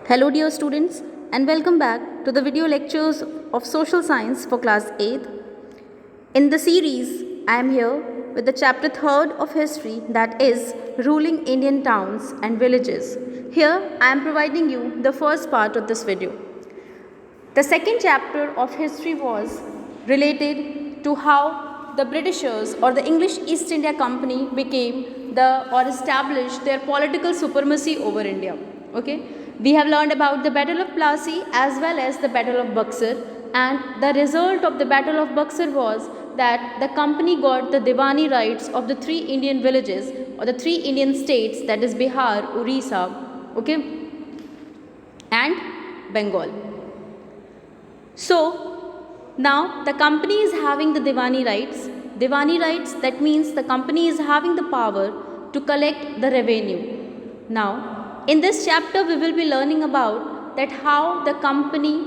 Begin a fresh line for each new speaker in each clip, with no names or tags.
Hello dear students and welcome back to the video lectures of Social Science for class 8th. In the series, I am here with the chapter 3rd of History, that is Ruling Indian Towns and Villages. Here I am providing you the first part of this video. The second chapter of history was related to how the Britishers or the English East India Company became established their political supremacy over India. Okay. We have learned about the Battle of Plassey as well as the Battle of Buxar, and the result of the Battle of Buxar was that the company got the Diwani rights of the three Indian villages or the three Indian states, that is Bihar, Orissa, okay, and Bengal. So now the company is having the Diwani rights. Diwani rights, that means the company is having the power to collect the revenue. Now in this chapter, we will be learning about that how the company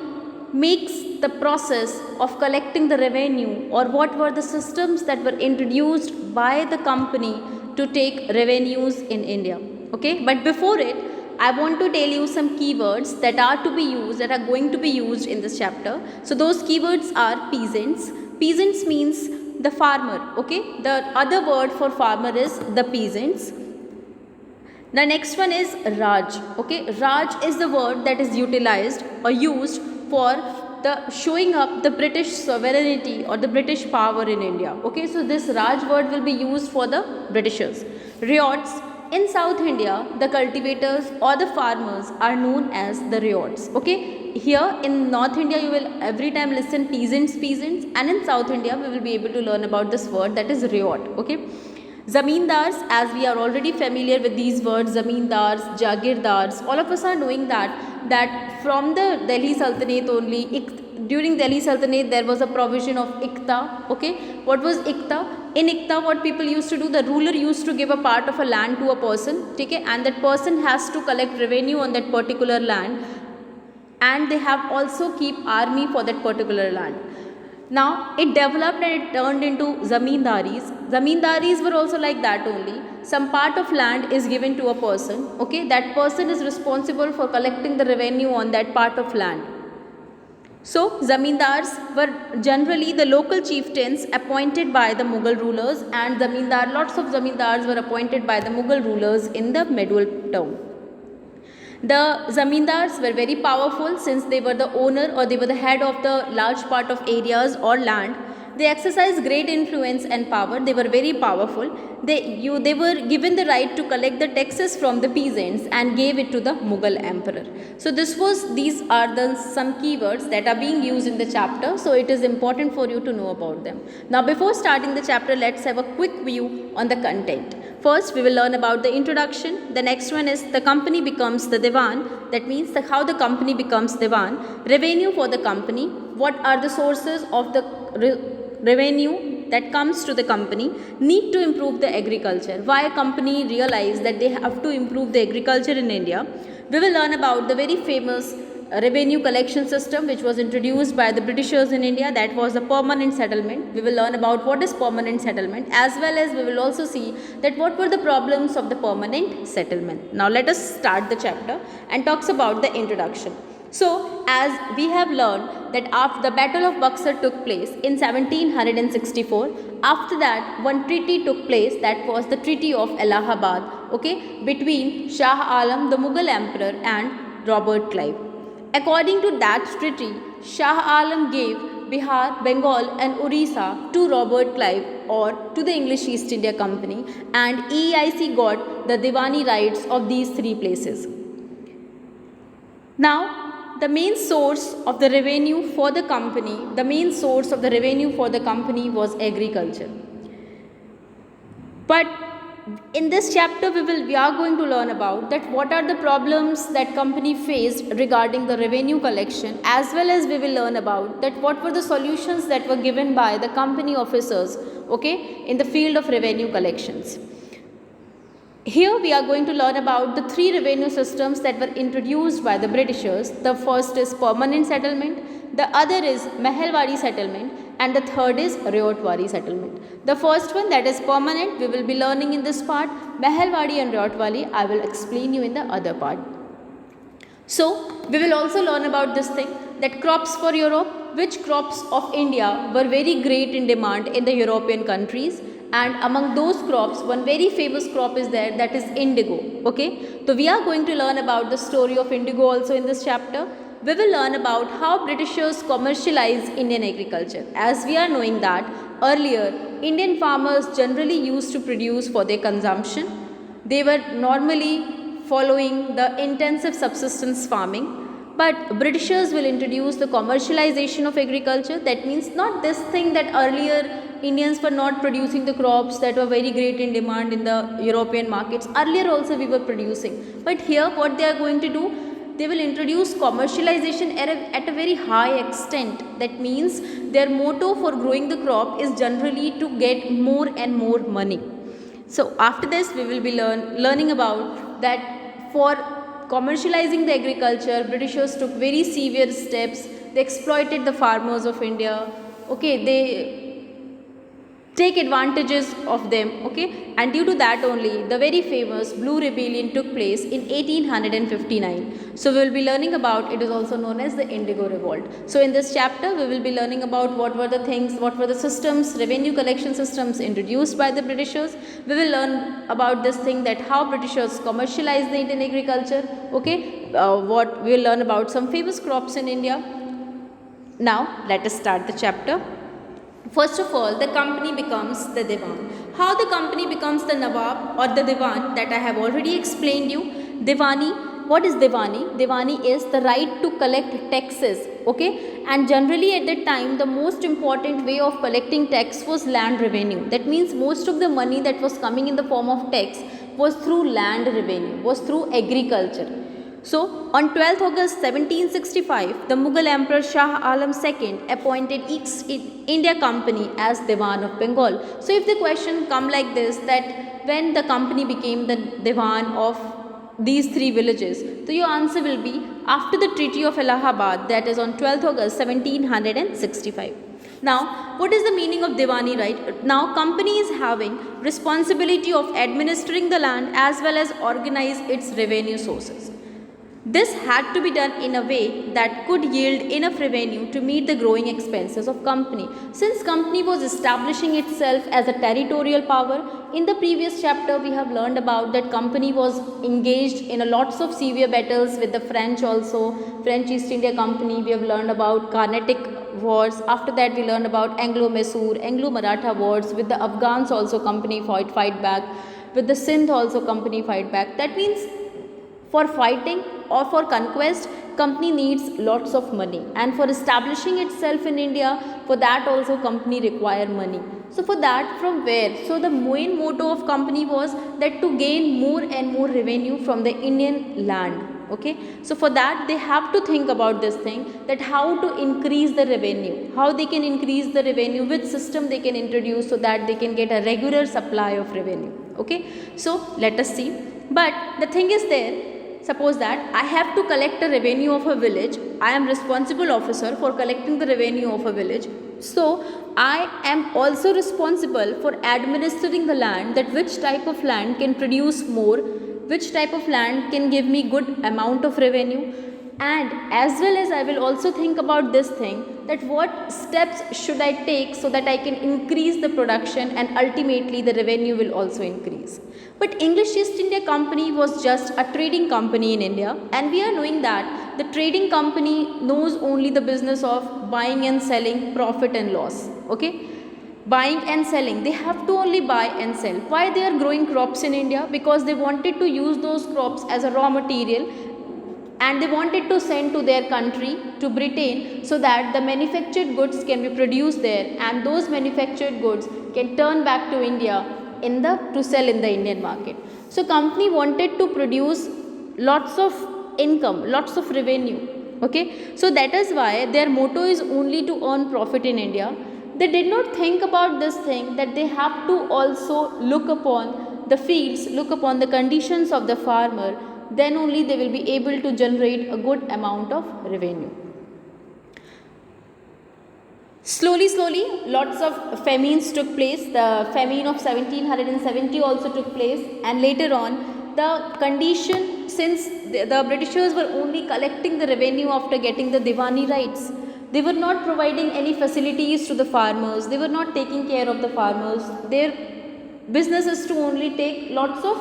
makes the process of collecting the revenue, or what were the systems that were introduced by the company to take revenues in India. Okay, but before it, I want to tell you some keywords that are going to be used in this chapter. So those keywords are peasants. Peasants means the farmer. Okay, the other word for farmer is the peasants. The next one is Raj. Okay, Raj is the word that is utilized or used for the showing up the British sovereignty or the British power in India. Okay, so this Raj word will be used for the Britishers. Ryots. In South India, the cultivators or the farmers are known as the ryots. Okay, here in North India, you will every time listen peasants, and in South India, we will be able to learn about this word, that is ryot. Okay. Zamindars, as we are already familiar with these words, zamindars, jagirdars, all of us are knowing that from the Delhi Sultanate only, during Delhi Sultanate there was a provision of ikta. Okay, what was ikta? In ikta, what people used to do, the ruler used to give a part of a land to a person, okay, and that person has to collect revenue on that particular land, and they have also keep army for that particular land. Now it developed and it turned into zamindaris. Zamindaris were also like that only. Some part of land is given to a person. Okay, that person is responsible for collecting the revenue on that part of land. So zamindars were generally the local chieftains appointed by the Mughal rulers, and lots of zamindars were appointed by the Mughal rulers in the medieval term. The zamindars were very powerful since they were the owner or they were the head of the large part of areas or land. They exercised great influence and power. They were very powerful. They were given the right to collect the taxes from the peasants and gave it to the Mughal emperor. So these are some keywords that are being used in the chapter. So it is important for you to know about them. Now before starting the chapter, let's have a quick view on the content. First, we will learn about the introduction. The next one is the company becomes the Diwan. That means how the company becomes Diwan. Revenue for the company. What are the sources of the revenue that comes to the company? Need to improve the agriculture. Why a company realized that they have to improve the agriculture in India. We will learn about the very famous revenue collection system which was introduced by the Britishers in India, that was the permanent settlement. We will learn about what is permanent settlement, as well as we will also see that what were the problems of the permanent settlement. Now let us start the chapter and talks about the introduction. So as we have learned that after the Battle of Buxar took place in 1764, after that one treaty took place, that was the Treaty of Allahabad, okay, between Shah Alam, the Mughal emperor, and Robert Clive. According to that treaty, Shah Alam gave Bihar, Bengal and Orissa to Robert Clive or to the English East India Company, and EIC got the Diwani rights of these three places. Now, the main source of the revenue for the company, was agriculture. But in this chapter we are going to learn about that what are the problems that company faced regarding the revenue collection, as well as we will learn about that what were the solutions that were given by the company officers, okay, in the field of revenue collections. Here we are going to learn about the three revenue systems that were introduced by the Britishers. The first is permanent settlement, the other is Mehelwadi settlement, and the third is Ryotwari settlement. The first one, that is permanent, we will be learning in this part. Mehelwadi and Ryotwari I will explain you in the other part. So we will also learn about this thing, that crops for Europe, which crops of India were very great in demand in the European countries, and among those crops one very famous crop is there, that is indigo. Okay, so we are going to learn about the story of indigo also in this chapter. We will learn about how Britishers commercialized Indian agriculture. As we are knowing that earlier Indian farmers generally used to produce for their consumption. They were normally following the intensive subsistence farming, but Britishers will introduce the commercialization of agriculture. That means not this thing that earlier Indians were not producing the crops that were very great in demand in the European markets. Earlier also we were producing, but here what they are going to do, they will introduce commercialization at a very high extent. That means their motto for growing the crop is generally to get more and more money. So after this we will be learning about that for commercializing the agriculture, Britishers took very severe steps. They exploited the farmers of India. Okay, they take advantages of them. Okay, and due to that only the very famous Blue Rebellion took place in 1859. So we will be learning about, it is also known as the Indigo Revolt. So in this chapter we will be learning about what were the things, what were the systems, revenue collection systems introduced by the Britishers. We will learn about this thing, that how Britishers commercialized the Indian agriculture. Okay, what we will learn about some famous crops in India. Now let us start the chapter. First of all, the company becomes the Diwan. How the company becomes the Nawab or the Diwan, that I have already explained you. Diwani, what is Diwani? Diwani is the right to collect taxes. Okay, and generally at that time the most important way of collecting tax was land revenue. That means most of the money that was coming in the form of tax was through land revenue, was through agriculture. So, on 12th August 1765, the Mughal Emperor Shah Alam II appointed East India Company as Diwan of Bengal. So, if the question come like this, that when the company became the Diwan of these three villages, so your answer will be after the Treaty of Allahabad, that is on 12th August 1765. Now, what is the meaning of Diwani, right? Now, company is having responsibility of administering the land as well as organize its revenue sources. This had to be done in a way that could yield enough revenue to meet the growing expenses of company. Since company was establishing itself as a territorial power, in the previous chapter we have learned about that company was engaged in a lots of severe battles with the French also, French East India Company. We have learned about Carnatic wars. After that we learned about Anglo-Mysore, Anglo-Maratha wars. With the Afghans also company fight back. With the Sindh also company fight back. That means for fighting or for conquest, company needs lots of money, and for establishing itself in India, for that also company require money. So for that, from where? So the main motto of company was that to gain more and more revenue from the Indian land. Okay, so for that they have to think about this thing, that how to increase the revenue, how they can increase the revenue, which system they can introduce so that they can get a regular supply of revenue. Okay, so let us see. But the thing is there, suppose that I have to collect a revenue of a village. I am responsible officer for collecting the revenue of a village. So I am also responsible for administering the land, that which type of land can produce more, which type of land can give me good amount of revenue. And as well as I will also think about this thing, that what steps should I take so that I can increase the production and ultimately the revenue will also increase. But English East India Company was just a trading company in India, and we are knowing that the trading company knows only the business of buying and selling, profit and loss. Okay, buying and selling, they have to only buy and sell. Why they are growing crops in India? Because they wanted to use those crops as a raw material, and they wanted to send to their country, to Britain, so that the manufactured goods can be produced there, and those manufactured goods can turn back to India to sell in the Indian market. So company wanted to produce lots of income, lots of revenue. Okay, so that is why their motto is only to earn profit in India. They did not think about this thing, that they have to also look upon the fields, look upon the conditions of the farmer, then only they will be able to generate a good amount of revenue. Slowly, lots of famines took place. The famine of 1770 also took place, and later on the condition, since the Britishers were only collecting the revenue after getting the Diwani rights. They were not providing any facilities to the farmers. They were not taking care of the farmers. Their business is to only take lots of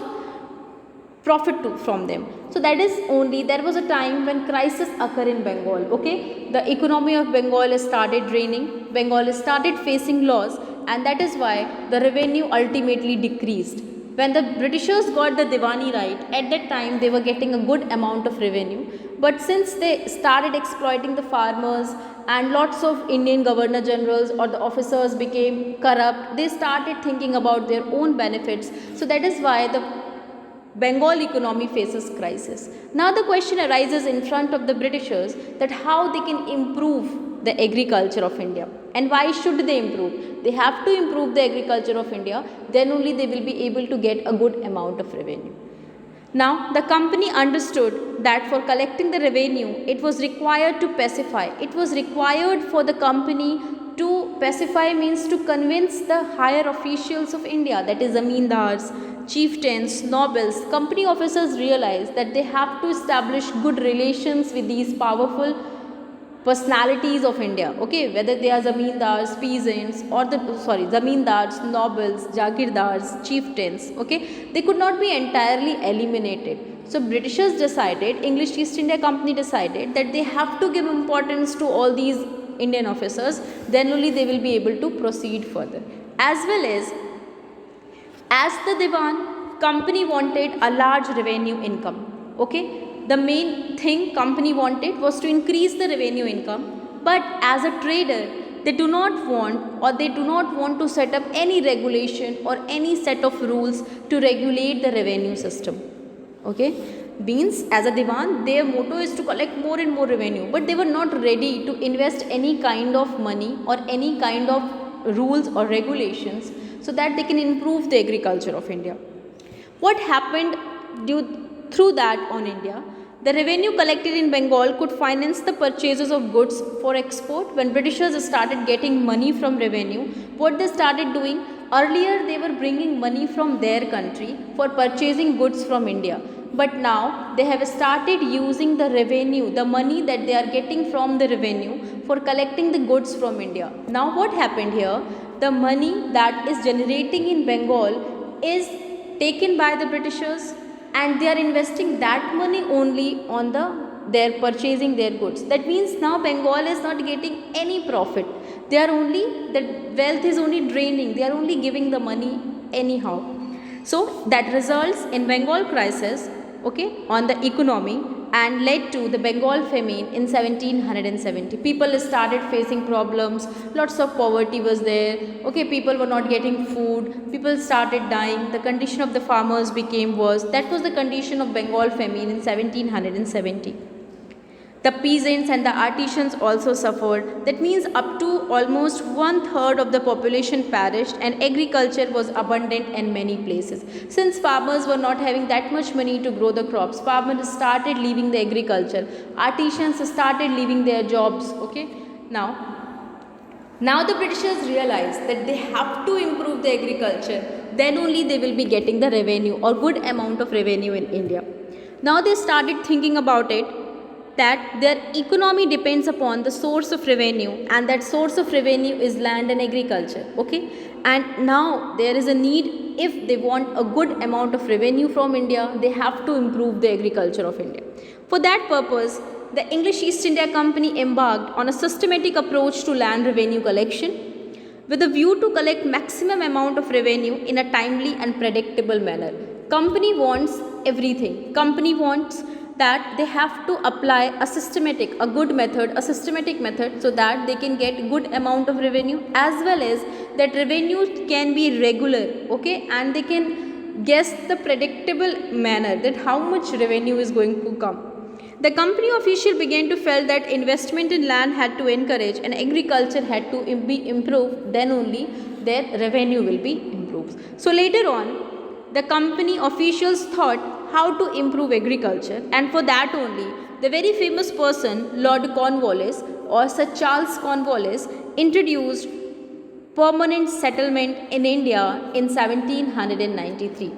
profit from them. So that is only, there was a time when crisis occurred in Bengal. Okay, the economy of Bengal started draining. Bengal started facing loss, and that is why the revenue ultimately decreased. When the Britishers got the Diwani right, at that time they were getting a good amount of revenue. But since they started exploiting the farmers and lots of Indian governor generals or the officers became corrupt, they started thinking about their own benefits. So that is why the Bengal economy faces crisis. Now the question arises in front of the Britishers that how they can improve the agriculture of India, and why should they improve? They have to improve the agriculture of India, then only they will be able to get a good amount of revenue. Now the company understood that for collecting the revenue it was required to pacify. It was required for the company to pacify, means to convince the higher officials of India, that is zamindars, chieftains, nobles. Company officers realized that they have to establish good relations with these powerful personalities of India, okay, whether they are zamindars, peasants, or zamindars, nobles, jagirdars, chieftains, okay, they could not be entirely eliminated. So Britishers decided, English East India Company decided that they have to give importance to all these Indian officers, then only they will be able to proceed further. As well as the Diwan, company wanted a large revenue income, okay. The main thing company wanted was to increase the revenue income, but as a trader, they do not want to set up any regulation or any set of rules to regulate the revenue system. Okay, means as a Diwan, their motto is to collect more and more revenue, but they were not ready to invest any kind of money or any kind of rules or regulations so that they can improve the agriculture of India. What happened through that on India? The revenue collected in Bengal could finance the purchases of goods for export. When Britishers started getting money from revenue, what they started doing, earlier they were bringing money from their country for purchasing goods from India. But now they have started using the revenue, the money that they are getting from the revenue for collecting the goods from India. Now what happened here? The money that is generating in Bengal is taken by the Britishers, and they are investing that money only on their purchasing their goods. That means now Bengal is not getting any profit. They are only, the wealth is only draining. They are only giving the money anyhow. So that results in Bengal crisis, okay, on the economy, and led to the Bengal famine in 1770. People started facing problems, lots of poverty was there, okay, people were not getting food, people started dying, the condition of the farmers became worse. That was the condition of Bengal famine in 1770. The peasants and the artisans also suffered. That means up to almost 1/3 of the population perished, and agriculture was abundant in many places. Since farmers were not having that much money to grow the crops, farmers started leaving the agriculture. Artisans started leaving their jobs. Okay, now the Britishers realized that they have to improve the agriculture. Then only they will be getting the revenue or good amount of revenue in India. Now they started thinking about it, that their economy depends upon the source of revenue, and that source of revenue is land and agriculture. Okay, and now there is a need, if they want a good amount of revenue from India, they have to improve the agriculture of India. For that purpose, the English East India Company embarked on a systematic approach to land revenue collection with a view to collect maximum amount of revenue in a timely and predictable manner. Company wants everything. Company wants that they have to apply a systematic method so that they can get good amount of revenue, as well as that revenue can be regular, okay, and they can guess the predictable manner that how much revenue is going to come. The company official began to feel that investment in land had to encourage and agriculture had to be improved, then only their revenue will be improved. So later on, the company officials thought how to improve agriculture, and for that only the very famous person Lord Cornwallis or Sir Charles Cornwallis introduced permanent settlement in India in 1793.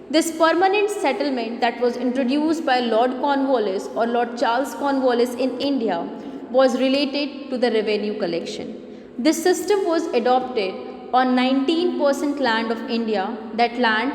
This permanent settlement that was introduced by Lord Cornwallis or Lord Charles Cornwallis in India was related to the revenue collection. This system was adopted on 19% land of India. That land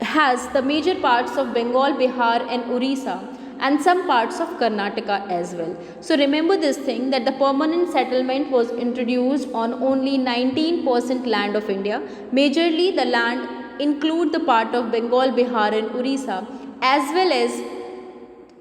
has the major parts of Bengal, Bihar and Orissa and some parts of Karnataka as well. So remember this thing, that the permanent settlement was introduced on only 19% land of India. Majorly the land include the part of Bengal, Bihar and Orissa as well as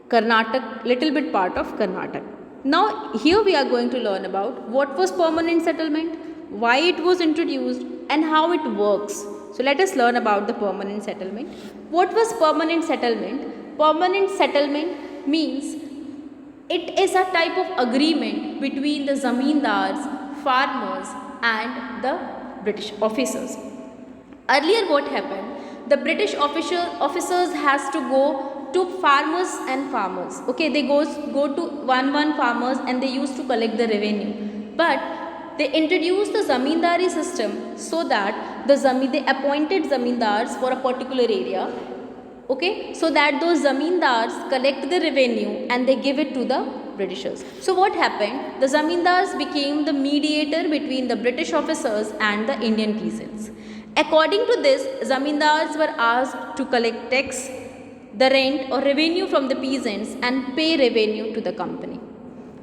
Karnataka, little bit part of Karnataka. Now here we are going to learn about what was permanent settlement, why it was introduced and how it works. So let us learn about the permanent settlement. What was permanent settlement? Permanent settlement means it is a type of agreement between the zamindars, farmers and the British officers. Earlier what happened? The British officers has to go to farmers. Okay, they go to one farmers and they used to collect the revenue. But they introduced the zamindari system so that they appointed zamindars for a particular area. Okay, so that those zamindars collect the revenue and they give it to the Britishers. So what happened? The zamindars became the mediator between the British officers and the Indian peasants. According to this, zamindars were asked to collect tax, the rent or revenue from the peasants and pay revenue to the company.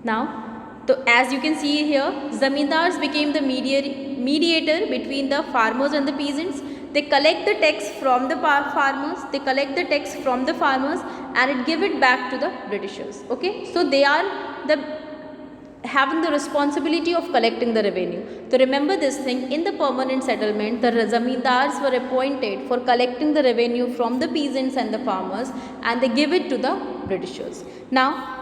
Now, so as you can see here, zamindars became the mediator between the farmers and the peasants. They collect the tax from the farmers, and it give it back to the Britishers. Okay, so they are having the responsibility of collecting the revenue. So remember this thing, in the permanent settlement, the zamindars were appointed for collecting the revenue from the peasants and the farmers, and they give it to the Britishers. Now,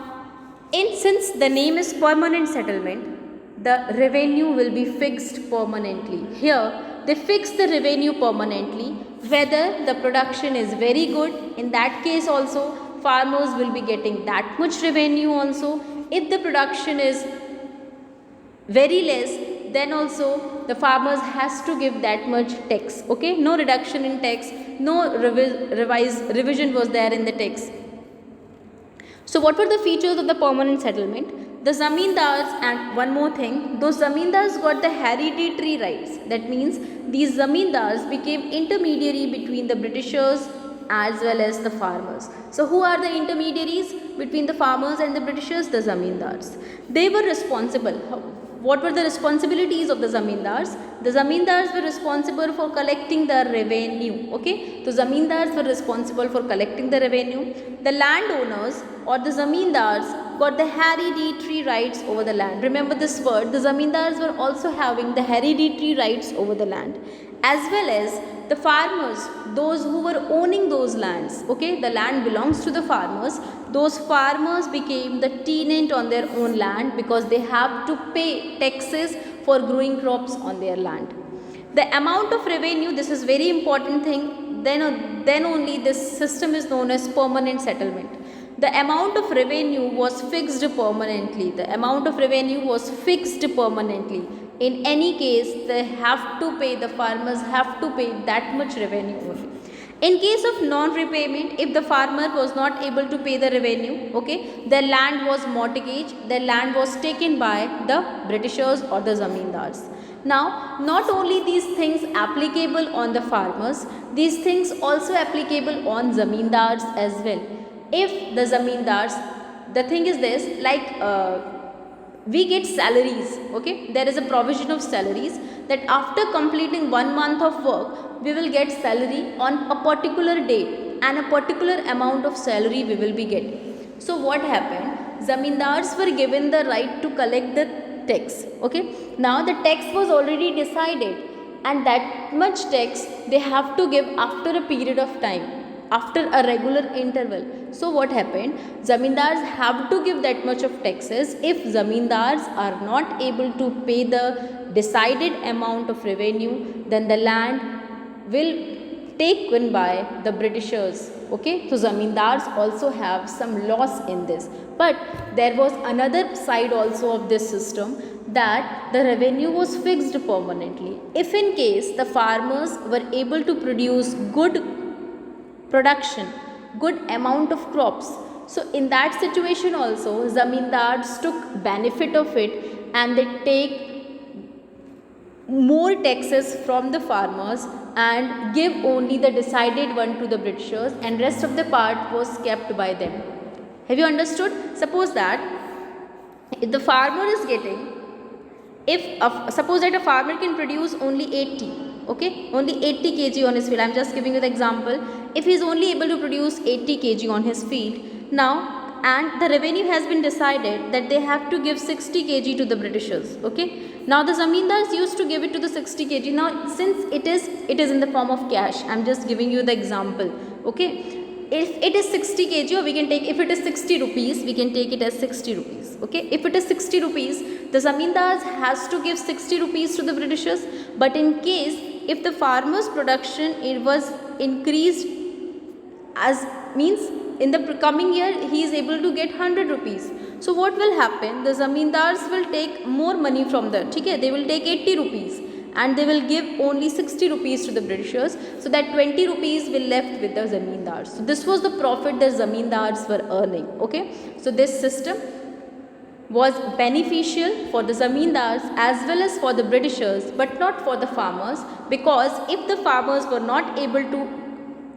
since the name is permanent settlement, the revenue will be fixed permanently. Here, they fix the revenue permanently, whether the production is very good. In that case also, farmers will be getting that much revenue also. If the production is very less, then also the farmers has to give that much tax. Okay, no reduction in tax, no revision was there in the tax. So what were the features of the permanent settlement? The zamindars, and one more thing, those zamindars got the hereditary rights. That means these zamindars became intermediary between the Britishers as well as the farmers. So who are the intermediaries between the farmers and the Britishers? The zamindars. They were responsible. What were the responsibilities of the zamindars? The zamindars were responsible for collecting the revenue. Okay, so zamindars were responsible for collecting the revenue. The landowners or the zamindars got the hereditary rights over the land. Remember this word, the zamindars were also having the hereditary rights over the land, as well as the farmers, those who were owning those lands. Okay, the land belongs to the farmers. Those farmers became the tenant on their own land because they have to pay taxes for growing crops on their land. The amount of revenue, this is very important thing, then only this system is known as permanent settlement. The amount of revenue was fixed permanently. The amount of revenue was fixed permanently. In any case, they have to pay, the farmers have to pay that much revenue only. In case of non-repayment, if the farmer was not able to pay the revenue, okay, their land was mortgaged, their land was taken by the Britishers or the zamindars. Now, not only these things applicable on the farmers, these things also applicable on zamindars as well. If the zamindars, the thing is this, like we get salaries, okay, there is a provision of salaries that after completing 1 month of work, we will get salary on a particular date and a particular amount of salary we will be getting. So what happened? Zamindars were given the right to collect the tax, okay. Now the tax was already decided and that much tax they have to give after a period of time, after a regular interval. So what happened? Zamindars have to give that much of taxes. If zamindars are not able to pay the decided amount of revenue, then the land will taken by the Britishers. Okay, so zamindars also have some loss in this. But there was another side also of this system, that the revenue was fixed permanently. If in case the farmers were able to produce good production, good amount of crops. So in that situation also, zamindars took benefit of it, and they take more taxes from the farmers and give only the decided one to the Britishers, and rest of the part was kept by them. Have you understood? Suppose that if the farmer is getting, if suppose that a farmer can produce only 80, okay, only 80 kg on his field. I am just giving you the example. If he is only able to produce 80 kg on his field now, and the revenue has been decided that they have to give 60 kg to the Britishers, okay. Now the zamindars used to give it to the 60 kg. Now since it is in the form of cash, I am just giving you the example, okay. If it is 60 kg, or we can take, if it is 60 rupees, we can take it as 60 rupees, okay. If it is 60 rupees, the zamindars has to give 60 rupees to the Britishers. But in case if the farmer's production, it was increased, as means in the coming year he is able to get 100 rupees. So what will happen? The zamindars will take more money from the, okay, they will take 80 rupees and they will give only 60 rupees to the Britishers, so that 20 rupees will left with the zamindars. So this was the profit that zamindars were earning, okay. So this system was beneficial for the zamindars as well as for the Britishers, but not for the farmers, because if the farmers were not able to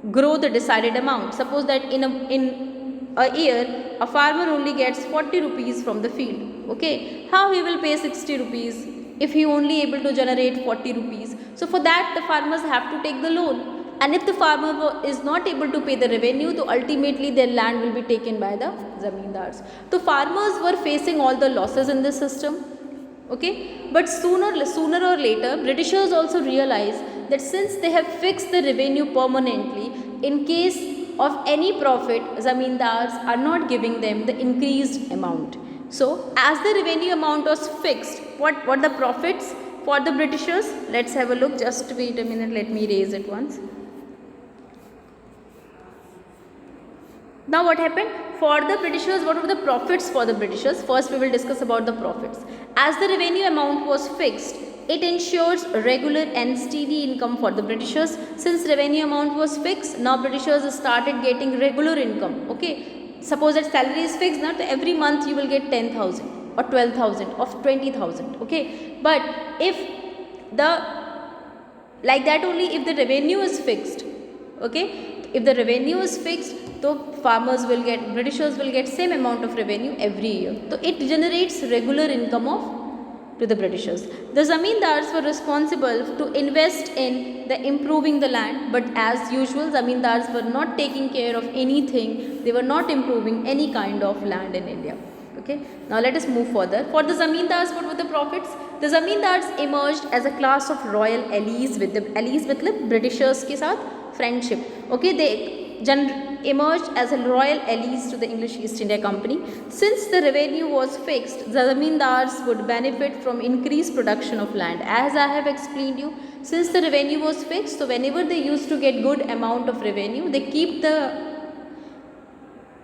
grow the decided amount, suppose that in a year a farmer only gets 40 rupees from the field, okay, how he will pay 60 rupees if he only able to generate 40 rupees. So for that the farmers have to take the loan, and if the farmer is not able to pay the revenue, so ultimately their land will be taken by the zamindars. So farmers were facing all the losses in this system, okay. But sooner or later Britishers also realized that since they have fixed the revenue permanently, in case of any profit, zamindars are not giving them the increased amount. So as the revenue amount was fixed, what the profits for the Britishers? Let's have a look. Just wait a minute, let me erase it once. Now what happened? For the Britishers, what were the profits for the Britishers? First we will discuss about the profits. As the revenue amount was fixed, it ensures regular and steady income for the Britishers. Since revenue amount was fixed, now Britishers started getting regular income, okay. Suppose that salary is fixed, not every month you will get 10,000 or 12,000 or 20,000, okay. But if the, like that only, if the revenue is fixed, okay, if the revenue is fixed, so farmers will get, Britishers will get same amount of revenue every year. So it generates regular income to the Britishers. The zamindars were responsible to invest in the improving the land, but as usual zamindars were not taking care of anything. They were not improving any kind of land in India, okay. Now let us move further. For the zamindars, what were the profits? The zamindars emerged as a class of royal allies with the Britishers के साथ friendship, okay. They emerged as a royal allies to the English East India Company. Since the revenue was fixed, the zamindars would benefit from increased production of land. As I have explained you, since the revenue was fixed, so whenever they used to get good amount of revenue, they keep the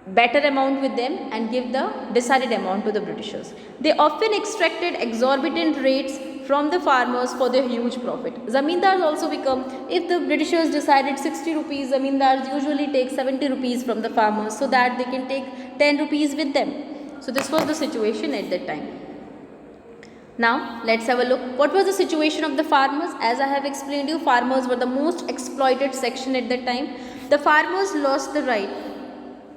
better amount with them and give the decided amount to the Britishers. They often extracted exorbitant rates from the farmers for their huge profit. Zamindars also become, if the Britishers decided 60 rupees, zamindars usually take 70 rupees from the farmers, so that they can take 10 rupees with them. So this was the situation at that time. Now let's have a look. What was the situation of the farmers? As I have explained you, farmers were the most exploited section at that time. The farmers lost the right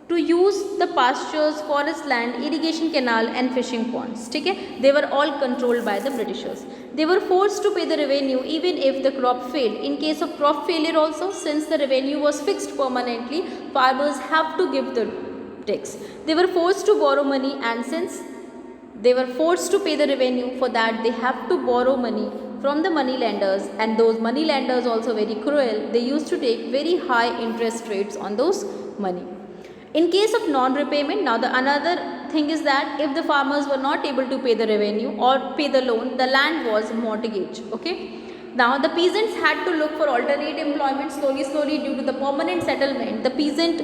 to use the pastures, forest land, irrigation canal and fishing ponds. Okay? They were all controlled by the Britishers. They were forced to pay the revenue even if the crop failed. In case of crop failure also, since the revenue was fixed permanently, farmers have to give the tax. They were forced to borrow money, and since they were forced to pay the revenue, for that they have to borrow money from the money lenders, and those money lenders also very cruel. They used to take very high interest rates on those money. In case of non-repayment, now the another thing is that if the farmers were not able to pay the revenue or pay the loan, the land was mortgaged, okay. Now the peasants had to look for alternate employment. Slowly due to the permanent settlement, the peasant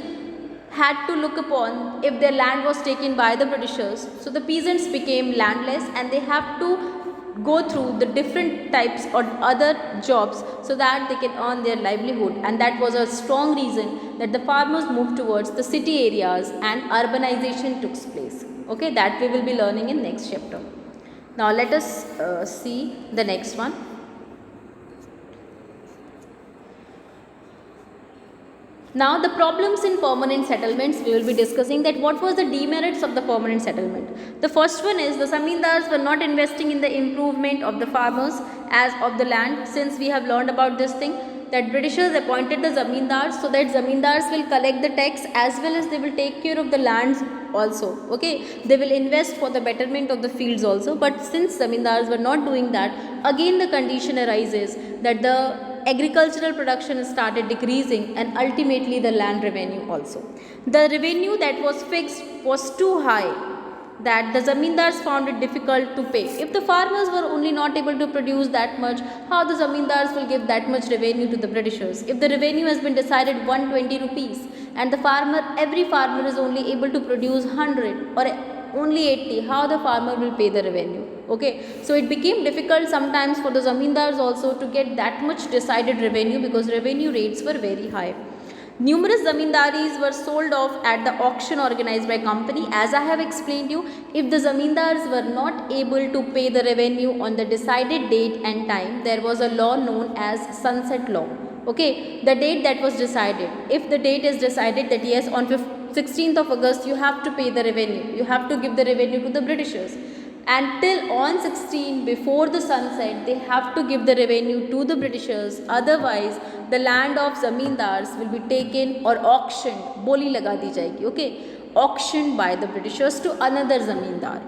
had to look upon if their land was taken by the Britishers. So the peasants became landless and they have to go through the different types or other jobs so that they can earn their livelihood, and that was a strong reason that the farmers moved towards the city areas and urbanization took place. Okay, that we will be learning in next chapter. Now let us see the next one. Now the problems in permanent settlements, we will be discussing that what was the demerits of the permanent settlement. The first one is the zamindars were not investing in the improvement of the farmers as of the land, since we have learned about this thing that Britishers appointed the zamindars so that zamindars will collect the tax as well as they will take care of the lands also. Okay, they will invest for the betterment of the fields also, but since zamindars were not doing that, again the condition arises that the agricultural production started decreasing and ultimately the land revenue also. The revenue that was fixed was too high that the zamindars found it difficult to pay. If the farmers were only not able to produce that much, how the zamindars will give that much revenue to the Britishers? If the revenue has been decided 120 rupees and the every farmer is only able to produce 100 or only 80, how the farmer will pay the revenue? Okay, so it became difficult sometimes for the zamindars also to get that much decided revenue because revenue rates were very high. Numerous zamindaris were sold off at the auction organized by company. As I have explained you, if the zamindars were not able to pay the revenue on the decided date and time, there was a law known as sunset law. Okay, the date that was decided. If the date is decided that yes, on 16th of August you have to pay the revenue, you have to give the revenue to the Britishers. And till on 16 before the sunset, they have to give the revenue to the Britishers. Otherwise, the land of zamindars will be taken or auctioned. Boli laga di jayegi. Okay, auctioned by the Britishers to another zamindar.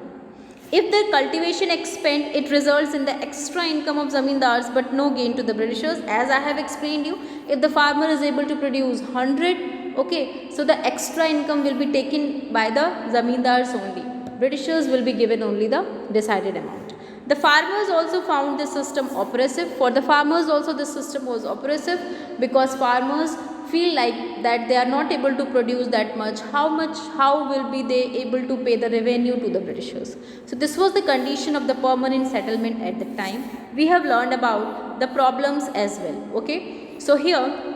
If their cultivation expand, it results in the extra income of zamindars but no gain to the Britishers. As I have explained you, if the farmer is able to produce 100, okay, so the extra income will be taken by the zamindars only. Britishers will be given only the decided amount. The farmers also found this system oppressive. For the farmers also this system was oppressive because farmers feel like that they are not able to produce that much. How will be they able to pay the revenue to the Britishers? So this was the condition of the permanent settlement at the time. We have learned about the problems as well. Okay, so here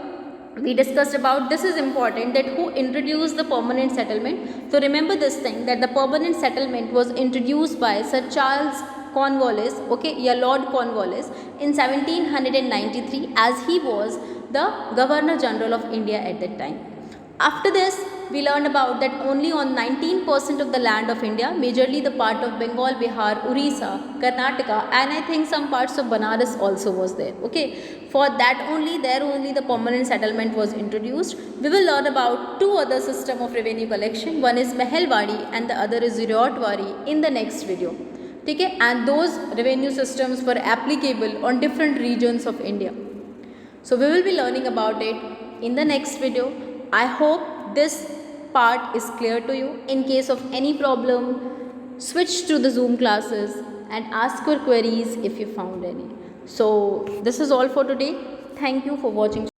we discussed about, this is important, that who introduced the permanent settlement. So remember this thing that the permanent settlement was introduced by Sir Charles Cornwallis, okay, yeah, Lord Cornwallis in 1793 as he was the Governor General of India at that time. After this, we learned about that only on 19% of the land of India, majorly the part of Bengal, Bihar, Orissa, Karnataka, and I think some parts of Banaras also was there. Okay, for that only, there only the permanent settlement was introduced. We will learn about two other system of revenue collection. One is Mehelwadi and the other is Riotwari in the next video. Okay, and those revenue systems were applicable on different regions of India. So we will be learning about it in the next video. I hope this part is clear to you. In case of any problem, switch to the Zoom classes and ask your queries if you found any. So this is all for today. Thank you for watching.